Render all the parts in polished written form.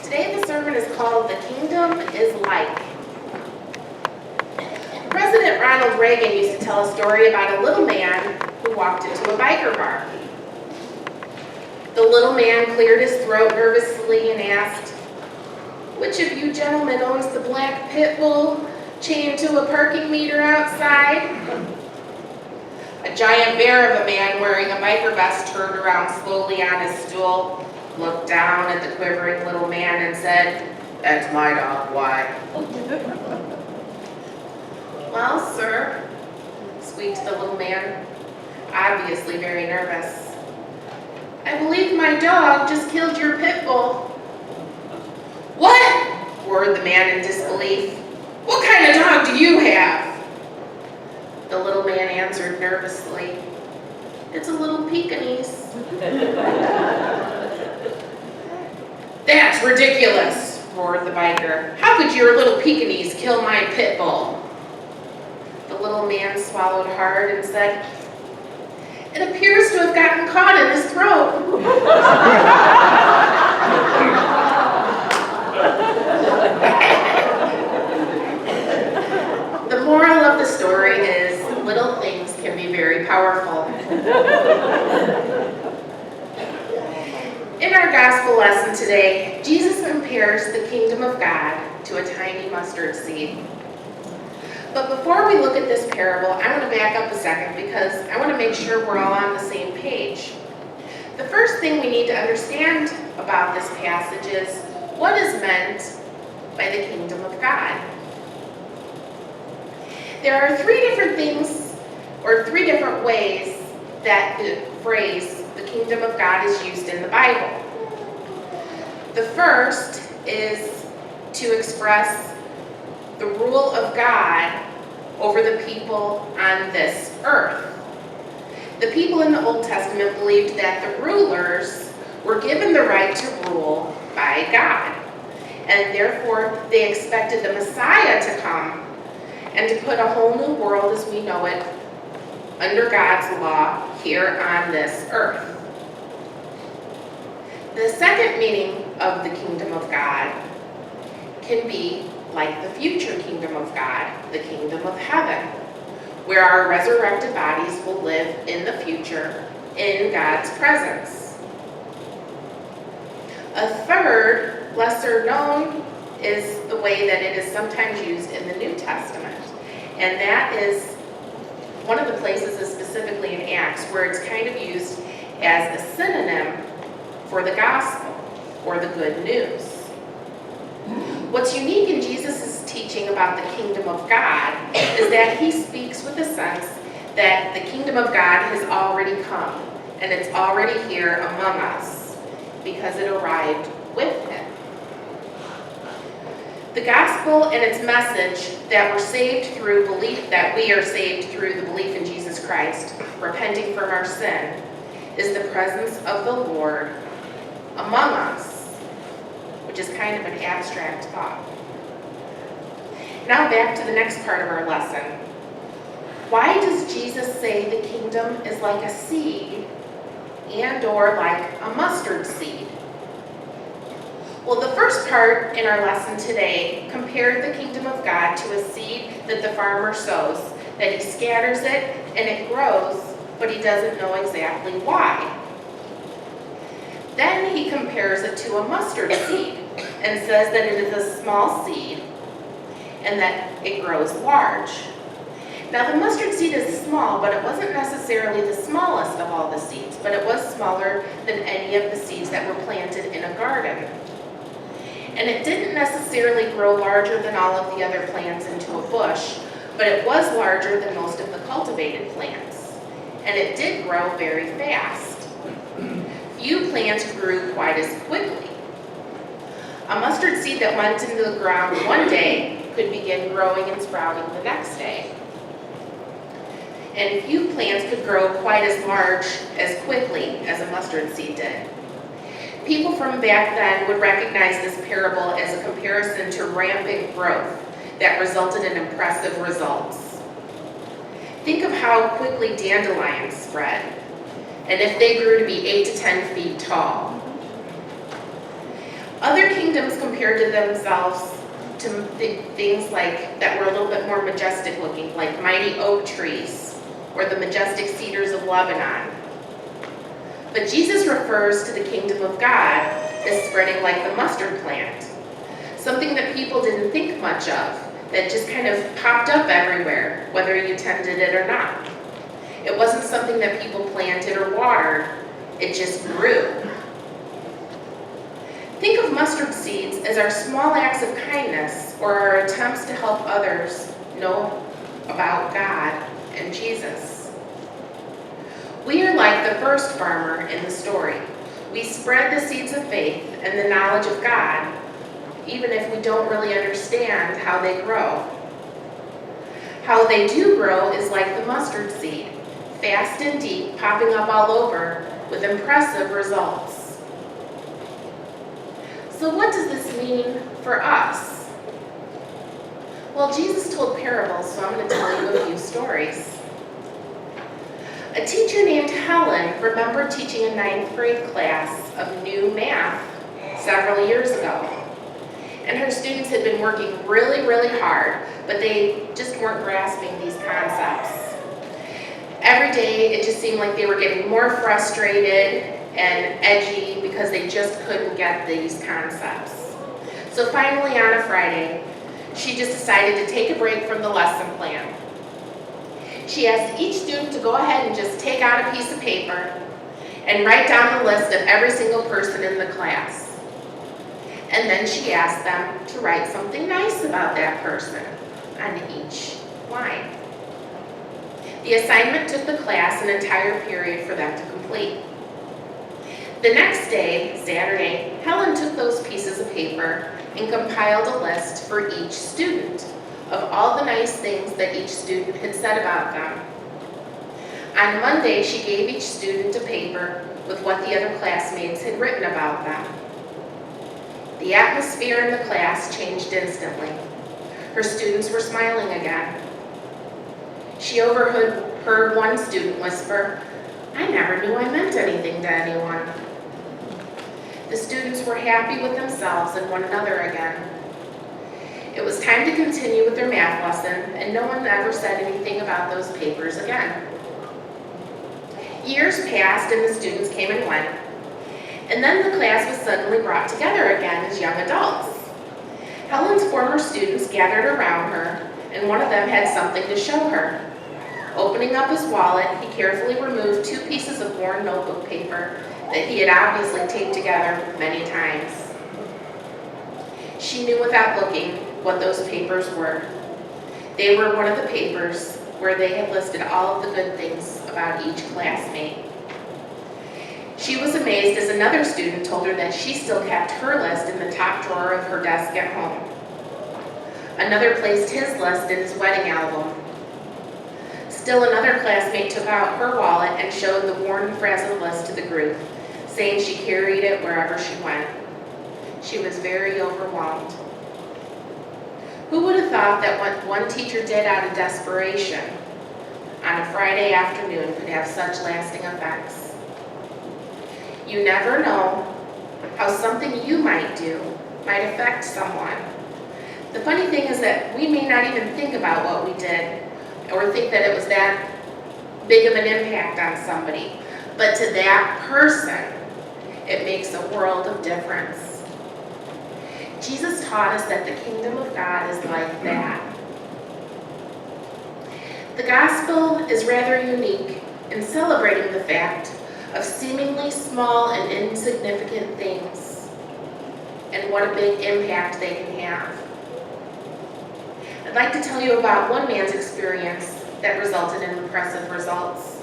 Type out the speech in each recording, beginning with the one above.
Today the sermon is called "The Kingdom is Like." President Ronald Reagan used to tell a story about a little man who walked into a biker bar. The little man cleared his throat nervously and asked, "Which of you gentlemen owns the black pit bull chained to a parking meter outside?" A giant bear of a man wearing a biker vest turned around slowly on his stool, looked down at the quivering little man and said, "That's my dog, why?" "Well, sir," squeaked the little man, obviously very nervous, "I believe my dog just killed your pit bull." "What?" roared the man in disbelief. "What kind of dog do you have?" The little man answered nervously, "It's a little Pekingese." "That's ridiculous," roared the biker. "How could your little Pekingese kill my pit bull?" The little man swallowed hard and said, "It appears to have gotten caught in his throat." The moral of the story is little things can be very powerful. In our gospel lesson today, Jesus compares the kingdom of God to a tiny mustard seed. But before we look at this parable, I want to back up a second because I want to make sure we're all on the same page. The first thing we need to understand about this passage is what is meant by the kingdom of God. There are three different things, or three different ways that the phrase, the kingdom of God, is used in the Bible. The first is to express the rule of God over the people on this earth. The people in the Old Testament believed that the rulers were given the right to rule by God, and therefore they expected the Messiah to come and to put a whole new world as we know it under God's law here on this earth. The second meaning of the kingdom of God can be like the future kingdom of God, the kingdom of heaven, where our resurrected bodies will live in the future in God's presence. A third, lesser known, is the way that it is sometimes used in the New Testament. And that is, one of the places is specifically in Acts, where it's kind of used as a synonym for the gospel or the good news. What's unique in Jesus' teaching about the kingdom of God is that he speaks with a sense that the kingdom of God has already come and it's already here among us because it arrived with him. The gospel and its message that we're saved through belief, that we are saved through the belief in Jesus Christ, repenting from our sin, is the presence of the Lord among us, which is kind of an abstract thought. Now back to the next part of our lesson. Why does Jesus say the kingdom is like a seed and/or like a mustard seed? Well, the first part in our lesson today compared the kingdom of God to a seed that the farmer sows, that he scatters it and it grows, but he doesn't know exactly why. Then he compares it to a mustard seed and says that it is a small seed and that it grows large. Now the mustard seed is small, but it wasn't necessarily the smallest of all the seeds, but it was smaller than any of the seeds that were planted in a garden. And it didn't necessarily grow larger than all of the other plants into a bush, but it was larger than most of the cultivated plants. And it did grow very fast. Few plants grew quite as quickly. A mustard seed that went into the ground one day could begin growing and sprouting the next day. And few plants could grow quite as large as quickly as a mustard seed did. People from back then would recognize this parable as a comparison to rampant growth that resulted in impressive results. Think of how quickly dandelions spread, and if they grew to be 8 to 10 feet tall. Other kingdoms kingdoms compared to themselves to things like that were a little bit more majestic looking, like mighty oak trees or the majestic cedars of Lebanon. But Jesus refers to the kingdom of God as spreading like the mustard plant, something that people didn't think much of, that just kind of popped up everywhere, whether you tended it or not. It wasn't something that people planted or watered, it just grew. Think of mustard seeds as our small acts of kindness or our attempts to help others know about God and Jesus. We are like the first farmer in the story. We spread the seeds of faith and the knowledge of God, even if we don't really understand how they grow. How they do grow is like the mustard seed, fast and deep, popping up all over with impressive results. So what does this mean for us? Well, Jesus told parables, so I'm going to tell you a few stories. A teacher named Helen remembered teaching a 9th grade class of new math several years ago. And her students had been working really, really hard, but they just weren't grasping these concepts. Every day, it just seemed like they were getting more frustrated and edgy because they just couldn't get these concepts. So finally, on a Friday, she just decided to take a break from the lesson plan. She asked each student to go ahead and just take out a piece of paper and write down the list of every single person in the class. And then she asked them to write something nice about that person on each line. The assignment took the class an entire period for them to complete. The next day, Saturday, Helen took those pieces of paper and compiled a list for each student of all the nice things that each student had said about them. On Monday, she gave each student a paper with what the other classmates had written about them. The atmosphere in the class changed instantly. Her students were smiling again. She overheard one student whisper, "I never knew I meant anything to anyone." The students were happy with themselves and one another again. It was time to continue with their math lesson, and no one ever said anything about those papers again. Years passed and the students came and went, and then the class was suddenly brought together again as young adults. Helen's former students gathered around her, and one of them had something to show her. Opening up his wallet, he carefully removed 2 pieces of worn notebook paper that he had obviously taped together many times. She knew without looking what those papers were. They were one of the papers where they had listed all of the good things about each classmate. She was amazed as another student told her that she still kept her list in the top drawer of her desk at home. Another placed his list in his wedding album. Still another classmate took out her wallet and showed the worn, frazzled list to the group, saying she carried it wherever she went. She was very overwhelmed. Who would have thought that what one teacher did out of desperation on a Friday afternoon could have such lasting effects? You never know how something you might do might affect someone. The funny thing is that we may not even think about what we did or think that it was that big of an impact on somebody. But to that person, it makes a world of difference. Jesus taught us that the kingdom of God is like that. The gospel is rather unique in celebrating the fact of seemingly small and insignificant things and what a big impact they can have. I'd like to tell you about one man's experience that resulted in impressive results.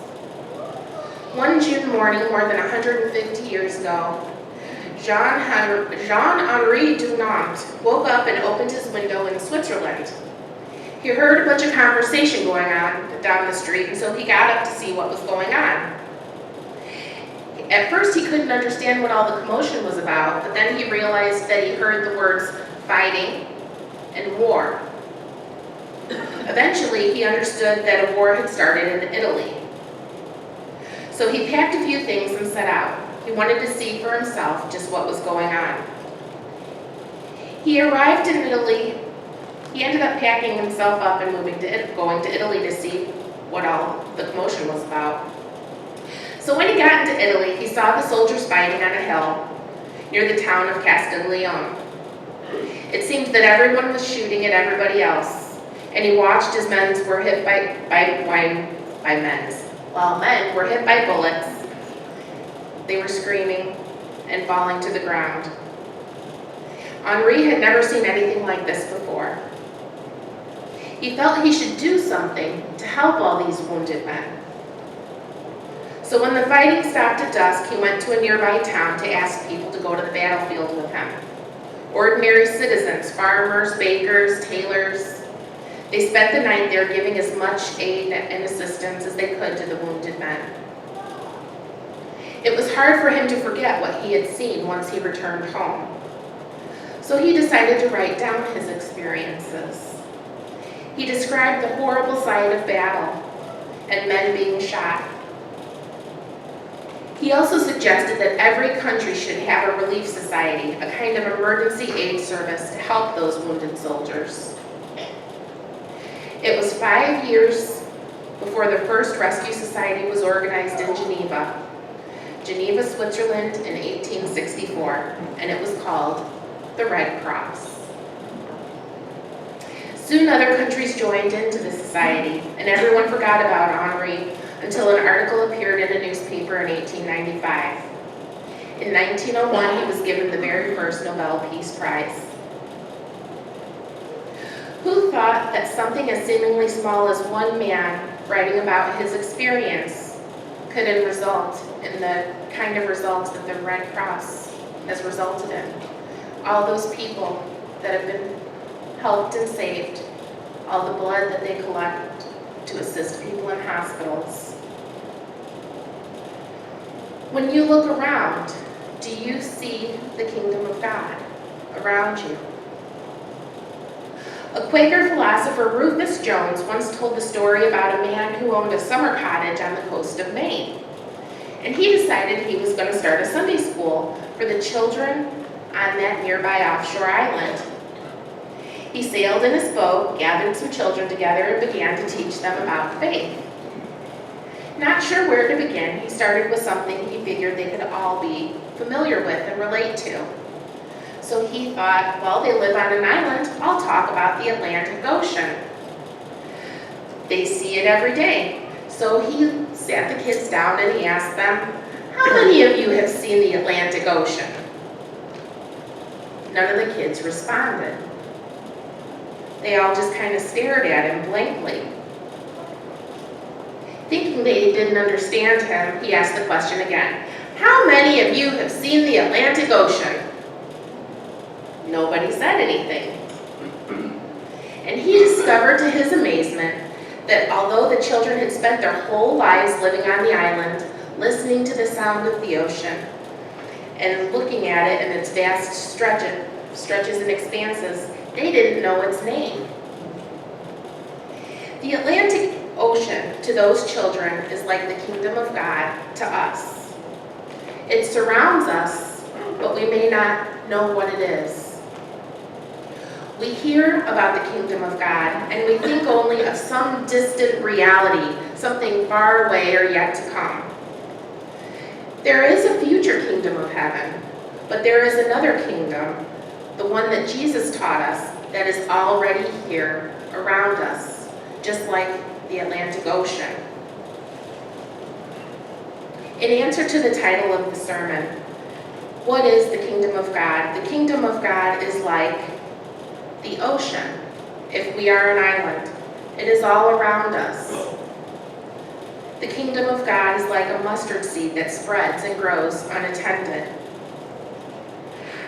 One June morning, more than 150 years ago, Jean-Henri Dunant woke up and opened his window in Switzerland. He heard a bunch of conversation going on down the street, and so he got up to see what was going on. At first, he couldn't understand what all the commotion was about, but then he realized that he heard the words fighting and war. Eventually, he understood that a war had started in Italy. So he packed a few things and set out. He wanted to see for himself just what was going on. He arrived in Italy. He ended up packing himself up and going to Italy to see what all the commotion was about. So when he got into Italy, he saw the soldiers fighting on a hill near the town of Castiglione. It seemed that everyone was shooting at everybody else, and he watched as men were hit while men were hit by bullets. They were screaming and falling to the ground. Henri had never seen anything like this before. He felt he should do something to help all these wounded men. So when the fighting stopped at dusk, he went to a nearby town to ask people to go to the battlefield with him. Ordinary citizens, farmers, bakers, tailors. They spent the night there giving as much aid and assistance as they could to the wounded men. It was hard for him to forget what he had seen once he returned home. So he decided to write down his experiences. He described the horrible sight of battle and men being shot. He also suggested that every country should have a relief society, a kind of emergency aid service to help those wounded soldiers. It was 5 years before the first rescue society was organized in Geneva, Switzerland in 1864, and it was called the Red Cross. Soon other countries joined into the society, and everyone forgot about Henri until an article appeared in a newspaper in 1895. In 1901, he was given the very first Nobel Peace Prize. Who thought that something as seemingly small as one man writing about his experience could result in the kind of results that the Red Cross has resulted in? All those people that have been helped and saved, all the blood that they collect to assist people in hospitals. When you look around, do you see the kingdom of God around you? A Quaker philosopher, Rufus Jones, once told the story about a man who owned a summer cottage on the coast of Maine. And he decided he was going to start a Sunday school for the children on that nearby offshore island. He sailed in his boat, gathered some children together, and began to teach them about faith. Not sure where to begin, he started with something he figured they could all be familiar with and relate to. So he thought, well, they live on an island, I'll talk about the Atlantic Ocean. They see it every day. So he sat the kids down and he asked them, how many of you have seen the Atlantic Ocean? None of the kids responded. They all just kind of stared at him blankly. Thinking they didn't understand him, he asked the question again. How many of you have seen the Atlantic Ocean? Nobody said anything. And he discovered to his amazement that although the children had spent their whole lives living on the island, listening to the sound of the ocean, and looking at it in its vast stretches and expanses, they didn't know its name. The Atlantic Ocean to those children is like the kingdom of God to us. It surrounds us, but we may not know what it is. We hear about the kingdom of God, and we think only of some distant reality, something far away or yet to come. There is a future kingdom of heaven, but there is another kingdom, the one that Jesus taught us, that is already here around us, just like the Atlantic Ocean. In answer to the title of the sermon, what is the kingdom of God? The kingdom of God is like the ocean, if we are an island. It is all around us. The kingdom of God is like a mustard seed that spreads and grows unattended.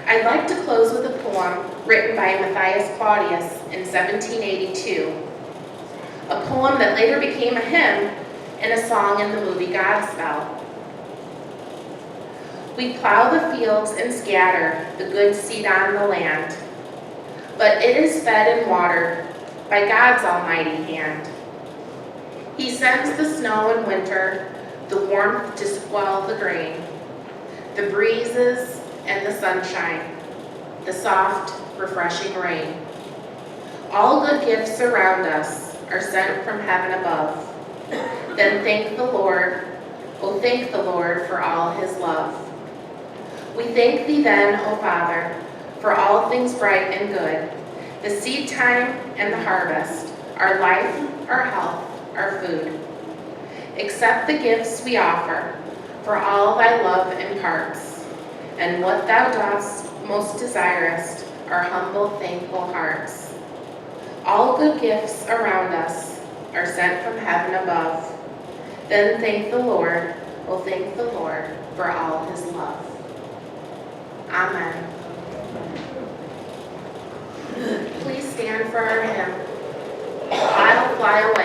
I'd like to close with a poem written by Matthias Claudius in 1782, a poem that later became a hymn and a song in the movie Godspell. We plow the fields and scatter the good seed on the land, but it is fed and watered by God's almighty hand. He sends the snow in winter, the warmth to swell the grain, the breezes and the sunshine. the soft, refreshing rain. All good gifts around us are sent from heaven above. Then thank the Lord, oh thank the Lord for all his love. We thank thee then, O Father, for all things bright and good, the seed time and the harvest, our life, our health, our food. Accept the gifts we offer, for all thy love imparts, and what thou dost most desirest, our humble, thankful hearts. All good gifts around us are sent from heaven above. Then thank the Lord, oh thank the Lord for all his love. Amen. Please stand for our hymn, I'll Fly Away.